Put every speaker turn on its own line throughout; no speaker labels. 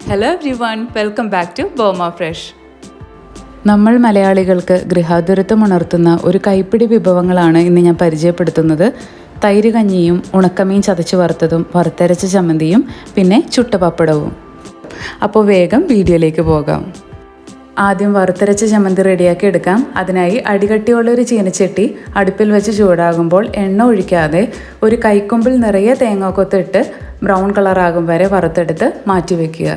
Hello everyone, welcome back to ബോമ fresh. നമ്മൾ മലയാളികൾക്ക് ഗൃഹാതുരത്വം ഉണർത്തുന്ന ഒരു കൈപ്പിടി വിഭവങ്ങളാണ് ഇന്ന് ഞാൻ പരിചയപ്പെടുത്തുന്നത്. തൈര് കഞ്ഞിയും ഉണക്കമീൻ ചതച്ച് വറുത്തതും വറുത്തരച്ച ചമ്മന്തിയും പിന്നെ ചുട്ട പപ്പടവും. അപ്പോൾ വേഗം വീഡിയോയിലേക്ക് പോകാം. ആദ്യം വറുത്തരച്ച ചമ്മന്തി റെഡിയാക്കി എടുക്കാം. അതിനായി അടികട്ടിയുള്ളൊരു ചീനച്ചട്ടി അടുപ്പിൽ വെച്ച് ചൂടാകുമ്പോൾ എണ്ണ ഒഴിക്കാതെ ഒരു കൈക്കൊമ്പിൽ നിറയെ തേങ്ങാക്കൊത്തിട്ട് ബ്രൗൺ കളറാകും വരെ വറുത്തെടുത്ത് മാറ്റി വയ്ക്കുക.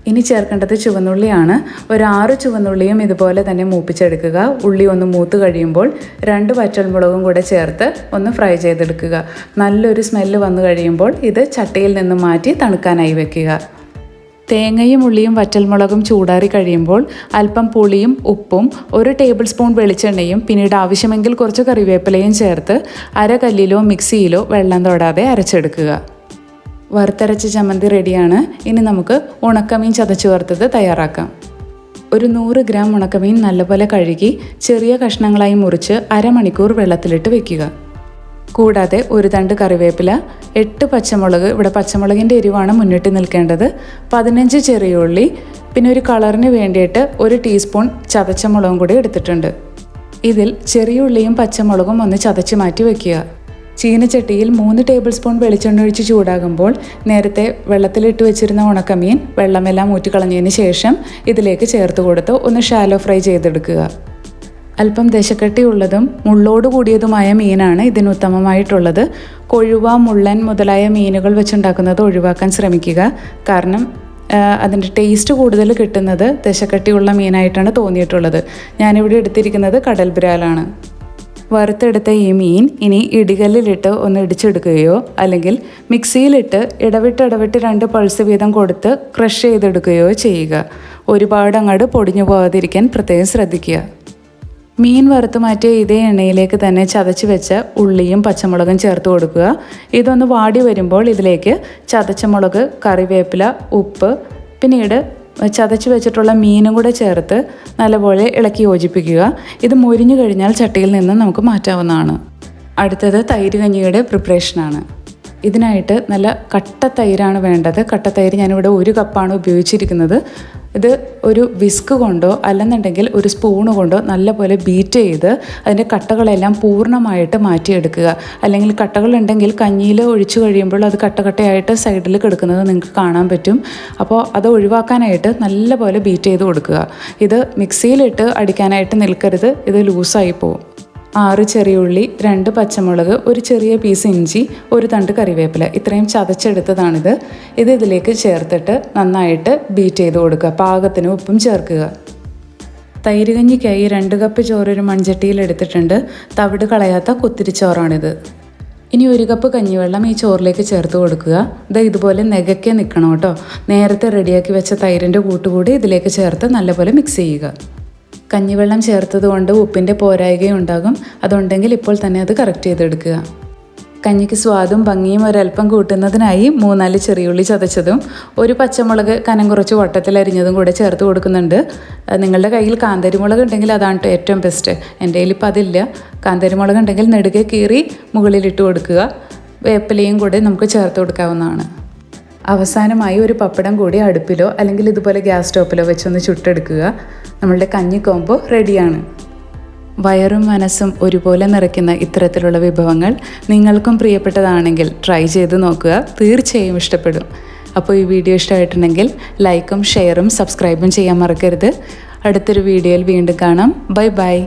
ഇനി ചേർക്കേണ്ടത് ചുവന്നുള്ളിയാണ്. ഒരു 6 ചുവന്നുള്ളിയും ഇതുപോലെ തന്നെ മൂപ്പിച്ചെടുക്കുക. ഉള്ളി ഒന്ന് മൂത്ത് കഴിയുമ്പോൾ 2 വറ്റൽമുളകും കൂടെ ചേർത്ത് ഒന്ന് ഫ്രൈ ചെയ്തെടുക്കുക. നല്ലൊരു സ്മെല്ല് വന്നു കഴിയുമ്പോൾ ഇത് ചട്ടിയിൽ നിന്ന് മാറ്റി തണുക്കാനായി വെക്കുക. തേങ്ങയും ഉള്ളിയും വറ്റൽമുളകും ചൂടാറി കഴിയുമ്പോൾ അല്പം പുളിയും ഉപ്പും 1 ടേബിൾ സ്പൂൺ വെളിച്ചെണ്ണയും പിന്നീട് ആവശ്യമെങ്കിൽ കുറച്ച് കറിവേപ്പിലയും ചേർത്ത് അരകല്ലിലോ മിക്സിയിലോ വെള്ളം തൊടാതെ അരച്ചെടുക്കുക. വറുത്തരച്ച ചമ്മന്തി റെഡിയാണ്. ഇനി നമുക്ക് ഉണക്കമീൻ ചതച്ച് വറുത്തത് തയ്യാറാക്കാം. ഒരു 100 ഗ്രാം ഉണക്കമീൻ നല്ലപോലെ കഴുകി ചെറിയ കഷ്ണങ്ങളായി മുറിച്ച് അരമണിക്കൂർ വെള്ളത്തിലിട്ട് വെക്കുക. കൂടാതെ 1 തണ്ട് കറിവേപ്പില, 8 പച്ചമുളക്, ഇവിടെ പച്ചമുളകിൻ്റെ എരിവാണ് മുന്നിട്ട് നിൽക്കേണ്ടത്, 15 ചെറിയ ഉള്ളി, പിന്നെ ഒരു കളറിന് വേണ്ടിയിട്ട് 1 ടീസ്പൂൺ ചതച്ച മുളകും കൂടി എടുത്തിട്ടുണ്ട്. ഇതിൽ ചെറിയ ഉള്ളിയും പച്ചമുളകും ഒന്ന് ചതച്ച് മാറ്റി വയ്ക്കുക. ചീനച്ചട്ടിയിൽ 3 ടേബിൾ സ്പൂൺ വെളിച്ചെണ്ണ ഒഴിച്ച് ചൂടാകുമ്പോൾ നേരത്തെ വെള്ളത്തിലിട്ട് വെച്ചിരുന്ന ഉണക്കമീൻ വെള്ളമെല്ലാം ഊറ്റിക്കളഞ്ഞതിന് ശേഷം ഇതിലേക്ക് ചേർത്ത് കൊടുത്ത് ഒന്ന് ഷാലോ ഫ്രൈ ചെയ്തെടുക്കുക. അല്പം ദശക്കട്ടിയുള്ളതും മുള്ളോട് കൂടിയതുമായ മീനാണ് ഇതിന് ഉത്തമമായിട്ടുള്ളത്. കൊഴുവ, മുള്ളൻ മുതലായ മീനുകൾ വെച്ചുണ്ടാക്കുന്നത് ഒഴിവാക്കാൻ ശ്രമിക്കുക. കാരണം അതിൻ്റെ ടേസ്റ്റ് കൂടുതൽ കിട്ടുന്നത് ദശക്കട്ടിയുള്ള മീനായിട്ടാണ് തോന്നിയിട്ടുള്ളത്. ഞാനിവിടെ എടുത്തിരിക്കുന്നത് കടൽ ബ്രാലാണ്. വറുത്തെടുത്ത ഈ മീൻ ഇനി ഇടികല്ലിലിട്ട് ഒന്ന് ഇടിച്ചെടുക്കുകയോ അല്ലെങ്കിൽ മിക്സിയിലിട്ട് ഇടവിട്ട് 2 പൾസ് വീതം കൊടുത്ത് ക്രഷ് ചെയ്തെടുക്കുകയോ ചെയ്യുക. ഒരുപാട് അങ്ങോട്ട് പൊടിഞ്ഞു പോകാതിരിക്കാൻ പ്രത്യേകം ശ്രദ്ധിക്കുക. മീൻ വറുത്ത് മാറ്റിയ ഇതേ എണ്ണയിലേക്ക് തന്നെ ചതച്ച് വെച്ച ഉള്ളിയും പച്ചമുളകും ചേർത്ത് കൊടുക്കുക. ഇതൊന്ന് വാടി വരുമ്പോൾ ഇതിലേക്ക് ചതച്ച മുളക്, കറിവേപ്പില, ഉപ്പ്, പിന്നീട് ചതച്ച് വെച്ചിട്ടുള്ള മീനും കൂടെ ചേർത്ത് നല്ലപോലെ ഇളക്കി യോജിപ്പിക്കുക. ഇത് മൊരിഞ്ഞു കഴിഞ്ഞാൽ ചട്ടിയിൽ നിന്ന് നമുക്ക് മാറ്റാവുന്നതാണ്. അടുത്തത് തൈര് കഞ്ഞിയുടെ പ്രിപ്പറേഷനാണ്. ഇതിനായിട്ട് നല്ല കട്ട തൈരാണ് വേണ്ടത്. കട്ട തൈര് ഞാനിവിടെ 1 കപ്പാണ് ഉപയോഗിച്ചിരിക്കുന്നത്. ഇത് ഒരു വിസ്ക് കൊണ്ടോ അല്ലെന്നുണ്ടെങ്കിൽ ഒരു സ്പൂണ് കൊണ്ടോ നല്ലപോലെ ബീറ്റ് ചെയ്ത് അതിൻ്റെ കട്ടകളെല്ലാം പൂർണ്ണമായിട്ട് മാറ്റിയെടുക്കുക. അല്ലെങ്കിൽ കട്ടകളുണ്ടെങ്കിൽ കഞ്ഞിയിൽ ഒഴിച്ചു കഴിയുമ്പോൾ അത് കട്ടയായിട്ട് സൈഡിൽ കിടക്കുന്നത് നിങ്ങൾക്ക് കാണാൻ പറ്റും. അപ്പോൾ അത് ഒഴിവാക്കാനായിട്ട് നല്ലപോലെ ബീറ്റ് ചെയ്ത് കൊടുക്കുക. ഇത് മിക്സിയിലിട്ട് അടിക്കാനായിട്ട് നിൽക്കരുത്, ഇത് ലൂസായി പോകും. 6 ചെറിയ ഉള്ളി, 2 പച്ചമുളക്, 1 ചെറിയ പീസ് ഇഞ്ചി, 1 തണ്ട് കറിവേപ്പില, ഇത്രയും ചതച്ചെടുത്തതാണിത്. ഇത് ഇതിലേക്ക് ചേർത്തിട്ട് നന്നായിട്ട് ബീറ്റ് ചെയ്ത് കൊടുക്കുക. പാകത്തിന് ഉപ്പും ചേർക്കുക. തൈര് കഞ്ഞിക്കായി 2 കപ്പ് ചോറ് ഒരു മൺചട്ടിയിൽ എടുത്തിട്ടുണ്ട്. തവിട് കളയാത്ത കുത്തിരിച്ചോറാണിത്. ഇനി 1 കപ്പ് കഞ്ഞിവെള്ളം ഈ ചോറിലേക്ക് ചേർത്ത് കൊടുക്കുക. ഇത് ഇതുപോലെ നെകക്കെ നിൽക്കണം കേട്ടോ. നേരത്തെ റെഡിയാക്കി വെച്ച തൈരിൻ്റെ കൂട്ടുകൂടി ഇതിലേക്ക് ചേർത്ത് നല്ലപോലെ മിക്സ് ചെയ്യുക. കഞ്ഞിവെള്ളം ചേർത്തത് കൊണ്ട് ഉപ്പിൻ്റെ പോരായ്കയുണ്ടാകും. അതുണ്ടെങ്കിൽ ഇപ്പോൾ തന്നെ അത് കറക്റ്റ് ചെയ്തെടുക്കുക. കഞ്ഞിക്ക് സ്വാദും ഭംഗിയും ഒരൽപ്പം കൂട്ടുന്നതിനായി 3-4 ചെറിയുള്ളി ചതച്ചതും 1 പച്ചമുളക് കനം കുറച്ച് വട്ടത്തിലരിഞ്ഞതും കൂടെ ചേർത്ത് കൊടുക്കുന്നുണ്ട്. നിങ്ങളുടെ കയ്യിൽ കാന്താരിമുളക് ഉണ്ടെങ്കിൽ അതാണ് ഏറ്റവും ബെസ്റ്റ്. എൻ്റെ കയ്യിൽ ഇപ്പോൾ അതില്ല. കാന്താരിമുളക് ഉണ്ടെങ്കിൽ നെടുകെ കീറി മുകളിലിട്ട് കൊടുക്കുക. വേപ്പിലയും കൂടെ നമുക്ക് ചേർത്ത് കൊടുക്കാവുന്നതാണ്. അവസാനമായി 1 പപ്പടം കൂടി അടുപ്പിലോ അല്ലെങ്കിൽ ഇതുപോലെ ഗ്യാസ് സ്റ്റോപ്പിലോ വെച്ചൊന്ന് ചുട്ടെടുക്കുക. നമ്മളുടെ കഞ്ഞി കോംബോ റെഡിയാണ്. വയറും മനസ്സും ഒരുപോലെ നിറയ്ക്കുന്ന ഇത്തരത്തിലുള്ള വിഭവങ്ങൾ നിങ്ങൾക്കും പ്രിയപ്പെട്ടതാണെങ്കിൽ ട്രൈ ചെയ്ത് നോക്കുക. തീർച്ചയായും ഇഷ്ടപ്പെടും. അപ്പോൾ ഈ വീഡിയോ ഇഷ്ടമായിട്ടുണ്ടെങ്കിൽ ലൈക്കും ഷെയറും സബ്സ്ക്രൈബും ചെയ്യാൻ മറക്കരുത്. അടുത്തൊരു വീഡിയോയിൽ വീണ്ടും കാണാം. Bye bye.